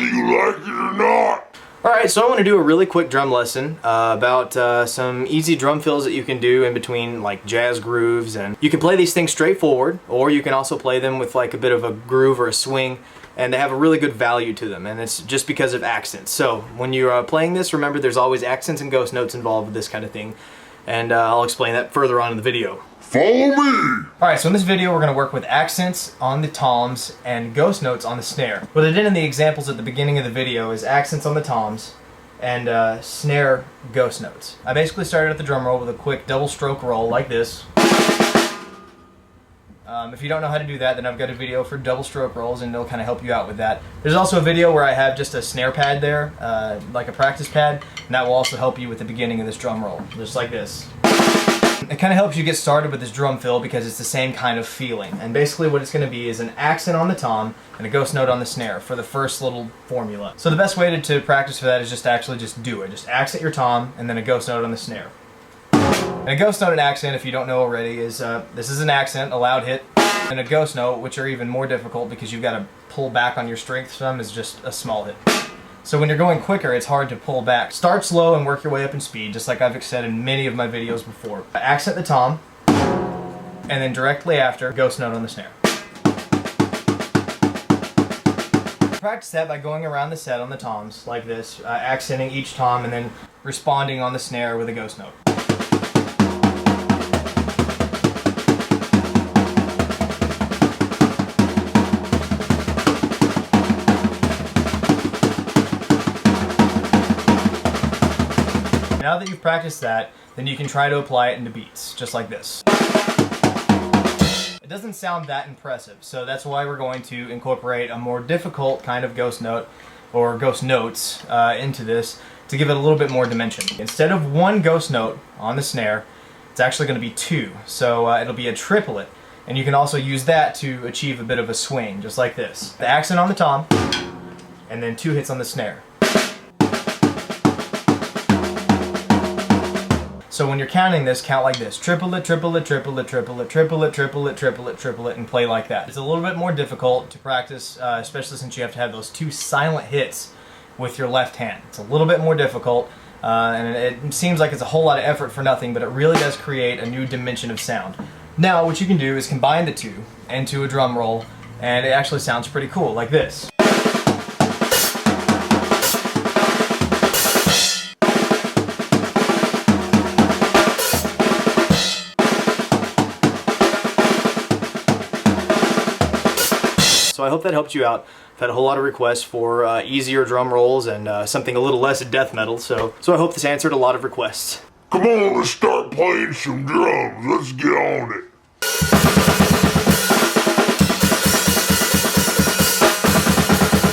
you like it or not. Alright, so I want to do a really quick drum lesson about some easy drum fills that you can do in between like jazz grooves, and you can play these things straightforward, or you can also play them with like a bit of a groove or a swing, and they have a really good value to them, and it's just because of accents. So when you're playing this, remember there's always accents and ghost notes involved with this kind of thing, and I'll explain that further on in the video. Follow me! Alright, so in this video we're going to work with accents on the toms and ghost notes on the snare. What I did in the examples at the beginning of the video is accents on the toms and snare ghost notes. I basically started at the drum roll with a quick double stroke roll like this. If you don't know how to do that, then I've got a video for double stroke rolls and it'll kind of help you out with that. There's also a video where I have just a snare pad there, like a practice pad, and that will also help you with the beginning of this drum roll, just like this. It kind of helps you get started with this drum fill because it's the same kind of feeling. And basically what it's going to be is an accent on the tom and a ghost note on the snare for the first little formula. So the best way to practice for that is just actually do it. Just accent your tom and then a ghost note on the snare. And a ghost note and accent, if you don't know already, is this is an accent, a loud hit, and a ghost note, which are even more difficult because you've got to pull back on your strength some, is just a small hit. So when you're going quicker, it's hard to pull back. Start slow and work your way up in speed, just like I've said in many of my videos before. Accent the tom, and then directly after, ghost note on the snare. Practice that by going around the set on the toms, like this, accenting each tom and then responding on the snare with a ghost note. Now that you've practiced that, then you can try to apply it into beats, just like this. It doesn't sound that impressive, so that's why we're going to incorporate a more difficult kind of ghost note, or ghost notes, into this to give it a little bit more dimension. Instead of one ghost note on the snare, it's actually going to be two, so it'll be a triplet, and you can also use that to achieve a bit of a swing, just like this. The accent on the tom, and then two hits on the snare. So when you're counting this, count like this. Triplet, triplet, triplet, triplet, triplet, triplet, triplet, triplet, and play like that. It's a little bit more difficult to practice, especially since you have to have those two silent hits with your left hand. It's a little bit more difficult, and it seems like it's a whole lot of effort for nothing, but it really does create a new dimension of sound. Now, what you can do is combine the two into a drum roll, and it actually sounds pretty cool, like this. So I hope that helped you out. I've had a whole lot of requests for easier drum rolls and something a little less death metal, so I hope this answered a lot of requests. Come on, let's start playing some drums. Let's get on it.